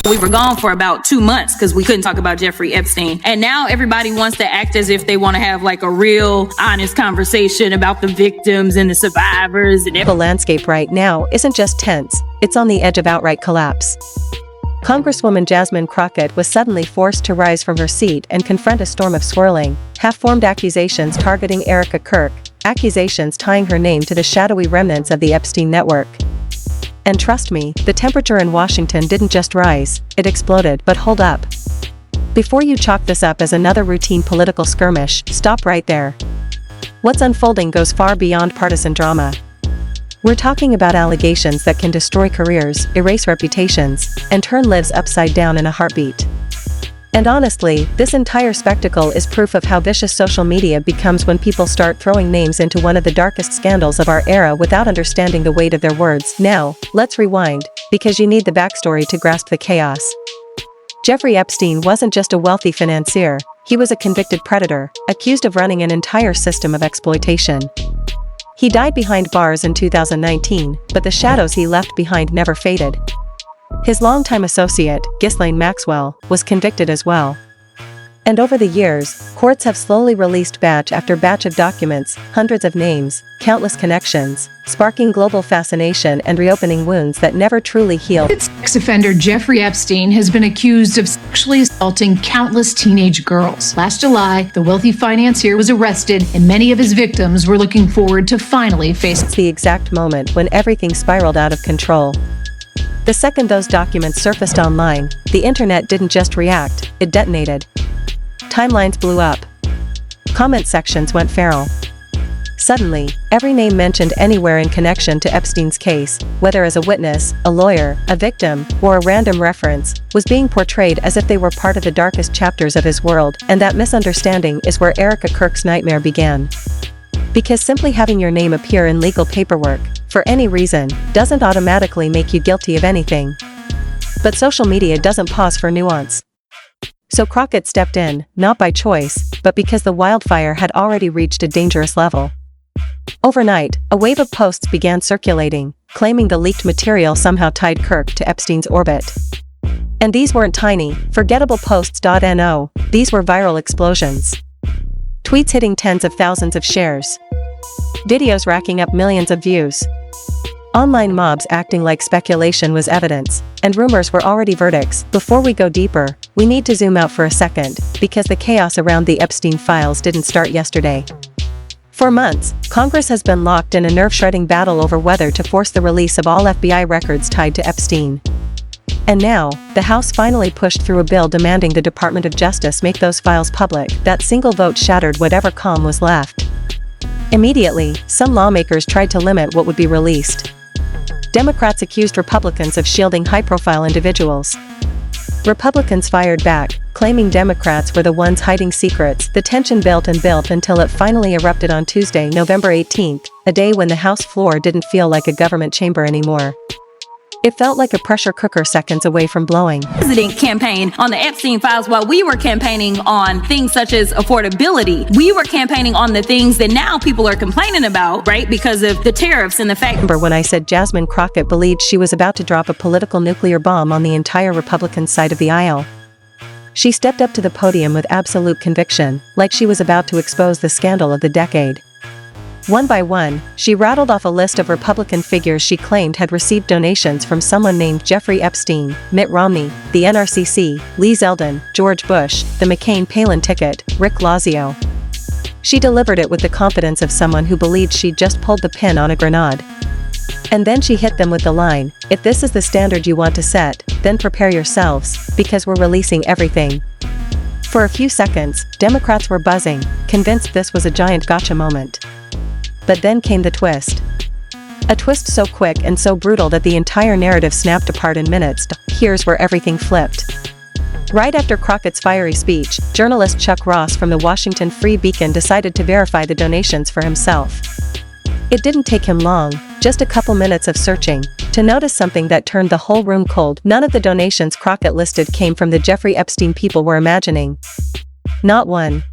We were gone for about 2 months because we couldn't talk about Jeffrey Epstein. And now everybody wants to act as if they want to have like a real honest conversation about the victims and the survivors. And the landscape right now isn't just tense, it's on the edge of outright collapse. Congresswoman Jasmine Crockett was suddenly forced to rise from her seat and confront a storm of swirling, half-formed accusations targeting Erika Kirk, accusations tying her name to the shadowy remnants of the Epstein network. And trust me, the temperature in Washington didn't just rise, it exploded. But hold up. Before you chalk this up as another routine political skirmish, stop right there. What's unfolding goes far beyond partisan drama. We're talking about allegations that can destroy careers, erase reputations, and turn lives upside down in a heartbeat. And honestly, this entire spectacle is proof of how vicious social media becomes when people start throwing names into one of the darkest scandals of our era without understanding the weight of their words. Now, let's rewind, because you need the backstory to grasp the chaos. Jeffrey Epstein wasn't just a wealthy financier, he was a convicted predator, accused of running an entire system of exploitation. He died behind bars in 2019, but the shadows he left behind never faded. His longtime associate, Ghislaine Maxwell, was convicted as well. And over the years, courts have slowly released batch after batch of documents, hundreds of names, countless connections, sparking global fascination and reopening wounds that never truly healed. Sex offender Jeffrey Epstein has been accused of sexually assaulting countless teenage girls. Last July, the wealthy financier was arrested, and many of his victims were looking forward to finally facing. It's the exact moment when everything spiraled out of control. The second those documents surfaced online, the internet didn't just react, it detonated. Timelines blew up. Comment sections went feral. Suddenly, every name mentioned anywhere in connection to Epstein's case, whether as a witness, a lawyer, a victim, or a random reference, was being portrayed as if they were part of the darkest chapters of his world, and that misunderstanding is where Erika Kirk's nightmare began. Because simply having your name appear in legal paperwork, for any reason, doesn't automatically make you guilty of anything. But social media doesn't pause for nuance. So Crockett stepped in, not by choice, but because the wildfire had already reached a dangerous level. Overnight, a wave of posts began circulating, claiming the leaked material somehow tied Kirk to Epstein's orbit. And these weren't tiny, forgettable posts.no, these were viral explosions. Tweets hitting tens of thousands of shares. Videos racking up millions of views. Online mobs acting like speculation was evidence, and rumors were already verdicts. Before we go deeper, we need to zoom out for a second, because the chaos around the Epstein files didn't start yesterday. For months, Congress has been locked in a nerve-shredding battle over whether to force the release of all FBI records tied to Epstein. And now, the House finally pushed through a bill demanding the Department of Justice make those files public. That single vote shattered whatever calm was left. Immediately, some lawmakers tried to limit what would be released. Democrats accused Republicans of shielding high-profile individuals. Republicans fired back, claiming Democrats were the ones hiding secrets. The tension built and built until it finally erupted on Tuesday, November 18th, a day when the House floor didn't feel like a government chamber anymore. It felt like a pressure cooker seconds away from blowing. President campaigned on the Epstein files while we were campaigning on things such as affordability. We were campaigning on the things that now people are complaining about, right? Because of the tariffs and the fact. Remember when I said Jasmine Crockett believed she was about to drop a political nuclear bomb on the entire Republican side of the aisle? She stepped up to the podium with absolute conviction, like she was about to expose the scandal of the decade. One by one, she rattled off a list of Republican figures she claimed had received donations from someone named Jeffrey Epstein, Mitt Romney, the NRCC, Lee Zeldin, George Bush, the McCain-Palin ticket, Rick Lazio. She delivered it with the confidence of someone who believed she'd just pulled the pin on a grenade. And then she hit them with the line, "If this is the standard you want to set, then prepare yourselves, because we're releasing everything." For a few seconds, Democrats were buzzing, convinced this was a giant gotcha moment. But then came the twist. A twist so quick and so brutal that the entire narrative snapped apart in minutes. Here's where everything flipped. Right after Crockett's fiery speech, journalist Chuck Ross from the Washington Free Beacon decided to verify the donations for himself. It didn't take him long, just a couple minutes of searching, to notice something that turned the whole room cold. None of the donations Crockett listed came from the Jeffrey Epstein people were imagining. Not one.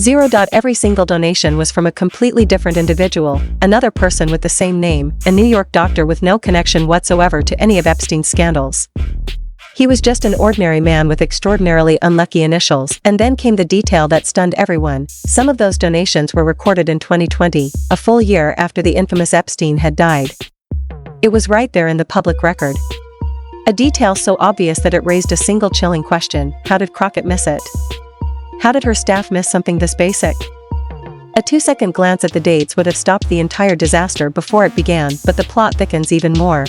Zero. Every single donation was from a completely different individual, another person with the same name, a New York doctor with no connection whatsoever to any of Epstein's scandals. He was just an ordinary man with extraordinarily unlucky initials. And then came the detail that stunned everyone. Some of those donations were recorded in 2020, a full year after the infamous Epstein had died. It was right there in the public record. A detail so obvious that it raised a single chilling question: how did Crockett miss it? How did her staff miss something this basic? A 2-second glance at the dates would have stopped the entire disaster before it began, but the plot thickens even more.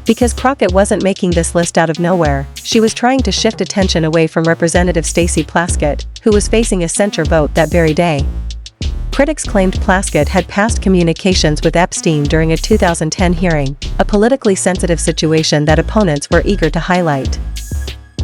Because Crockett wasn't making this list out of nowhere, she was trying to shift attention away from Representative Stacey Plaskett, who was facing a censure vote that very day. Critics claimed Plaskett had past communications with Epstein during a 2010 hearing, a politically sensitive situation that opponents were eager to highlight.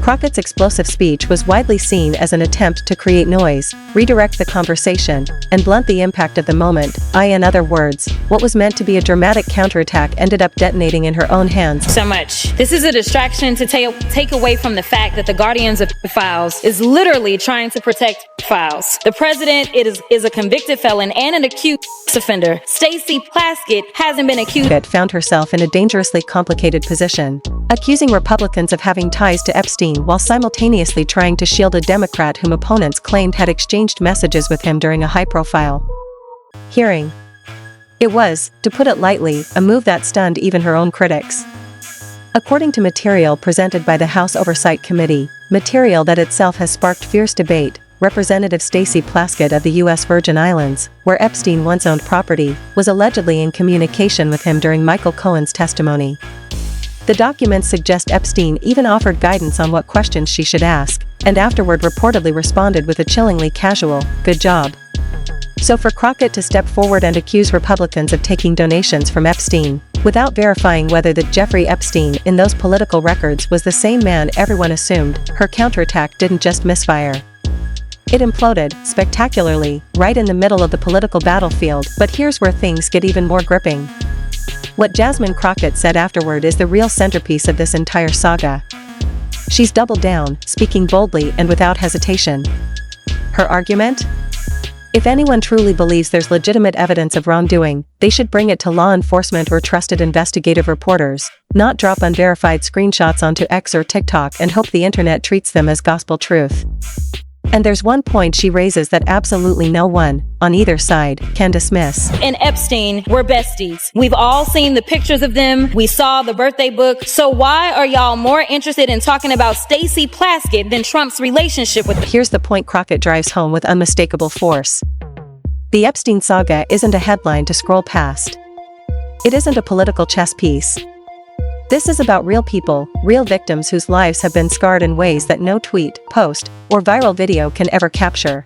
Crockett's explosive speech was widely seen as an attempt to create noise, redirect the conversation, and blunt the impact of the moment. In other words, what was meant to be a dramatic counterattack ended up detonating in her own hands. So much. This is a distraction to take away from the fact that the Guardians of Files is literally trying to protect files. The president is a convicted felon and an accused offender. Stacey Plaskett hasn't been accused. Crockett found herself in a dangerously complicated position, accusing Republicans of having ties to Epstein while simultaneously trying to shield a Democrat whom opponents claimed had exchanged messages with him during a high-profile hearing. It was, to put it lightly, a move that stunned even her own critics. According to material presented by the House Oversight Committee, material that itself has sparked fierce debate, Representative Stacey Plaskett of the U.S. Virgin Islands, where Epstein once owned property, was allegedly in communication with him during Michael Cohen's testimony. The documents suggest Epstein even offered guidance on what questions she should ask, and afterward reportedly responded with a chillingly casual, "Good job." So for Crockett to step forward and accuse Republicans of taking donations from Epstein, without verifying whether that Jeffrey Epstein in those political records was the same man everyone assumed, her counterattack didn't just misfire. It imploded, spectacularly, right in the middle of the political battlefield. But here's where things get even more gripping. What Jasmine Crockett said afterward is the real centerpiece of this entire saga. She's doubled down, speaking boldly and without hesitation. Her argument? If anyone truly believes there's legitimate evidence of wrongdoing, they should bring it to law enforcement or trusted investigative reporters, not drop unverified screenshots onto X or TikTok and hope the internet treats them as gospel truth. And there's one point she raises that absolutely no one, on either side, can dismiss. And Epstein were besties. We've all seen the pictures of them. We saw the birthday book. So why are y'all more interested in talking about Stacey Plaskett than Trump's relationship with? Here's the point Crockett drives home with unmistakable force. The Epstein saga isn't a headline to scroll past. It isn't a political chess piece. This is about real people, real victims whose lives have been scarred in ways that no tweet, post, or viral video can ever capture.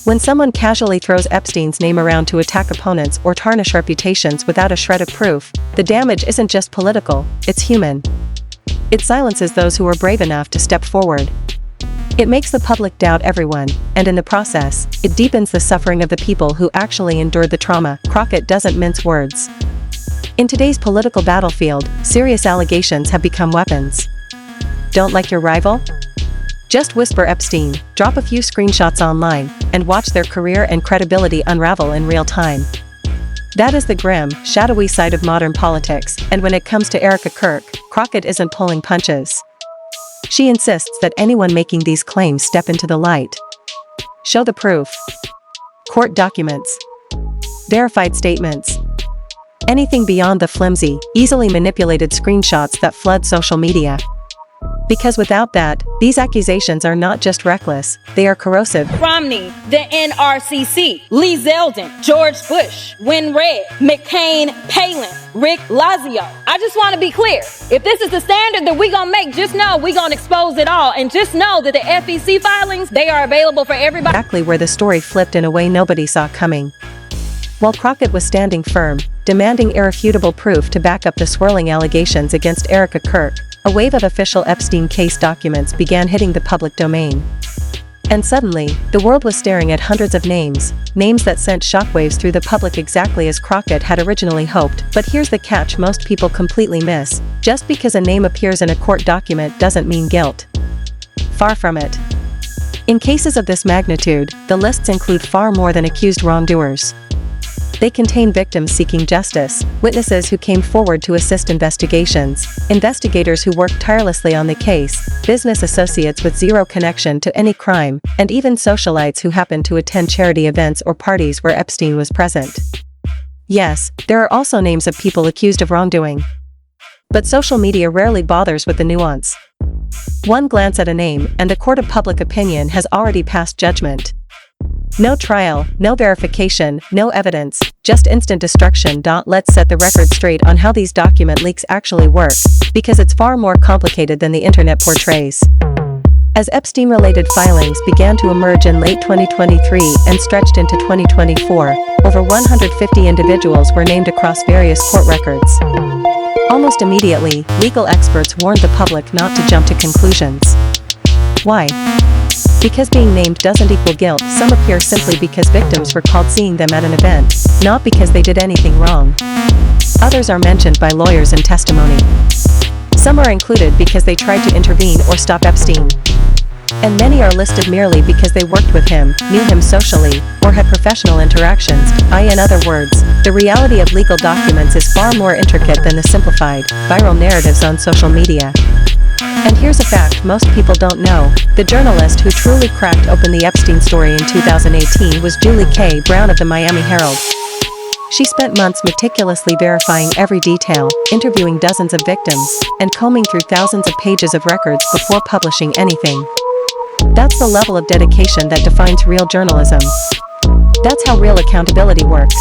When someone casually throws Epstein's name around to attack opponents or tarnish reputations without a shred of proof, the damage isn't just political, it's human. It silences those who are brave enough to step forward. It makes the public doubt everyone, and in the process, it deepens the suffering of the people who actually endured the trauma. Crockett doesn't mince words. In today's political battlefield, serious allegations have become weapons. Don't like your rival? Just whisper Epstein, drop a few screenshots online, and watch their career and credibility unravel in real time. That is the grim, shadowy side of modern politics, and when it comes to Erika Kirk, Crockett isn't pulling punches. She insists that anyone making these claims step into the light. Show the proof. Court documents. Verified statements. Anything beyond the flimsy, easily manipulated screenshots that flood social media. Because without that, these accusations are not just reckless, they are corrosive. Romney, the NRCC, Lee Zeldin, George Bush, Win Red, McCain, Palin, Rick Lazio. I just want to be clear. If this is the standard that we gonna make, just know we gonna expose it all. And just know that the FEC filings, they are available for everybody. Exactly where the story flipped in a way nobody saw coming. While Crockett was standing firm, demanding irrefutable proof to back up the swirling allegations against Erika Kirk, a wave of official Epstein case documents began hitting the public domain. And suddenly, the world was staring at hundreds of names that sent shockwaves through the public exactly as Crockett had originally hoped. But here's the catch most people completely miss: just because a name appears in a court document doesn't mean guilt. Far from it. In cases of this magnitude, the lists include far more than accused wrongdoers. They contain victims seeking justice, witnesses who came forward to assist investigations, investigators who worked tirelessly on the case, business associates with zero connection to any crime, and even socialites who happened to attend charity events or parties where Epstein was present. Yes, there are also names of people accused of wrongdoing. But social media rarely bothers with the nuance. One glance at a name, and a court of public opinion has already passed judgment. No trial, no verification, no evidence, just instant destruction. Let's set the record straight on how these document leaks actually work, because it's far more complicated than the internet portrays. As Epstein-related filings began to emerge in late 2023 and stretched into 2024, over 150 individuals were named across various court records. Almost immediately, legal experts warned the public not to jump to conclusions. Why? Because being named doesn't equal guilt. Some appear simply because victims recalled seeing them at an event, not because they did anything wrong. Others are mentioned by lawyers in testimony. Some are included because they tried to intervene or stop Epstein. And many are listed merely because they worked with him, knew him socially, or had professional interactions. In other words, the reality of legal documents is far more intricate than the simplified, viral narratives on social media. And here's a fact most people don't know. The journalist who truly cracked open the Epstein story in 2018 was Julie K. Brown of the Miami Herald. She spent months meticulously verifying every detail, interviewing dozens of victims, and combing through thousands of pages of records before publishing anything. That's the level of dedication that defines real journalism. That's how real accountability works.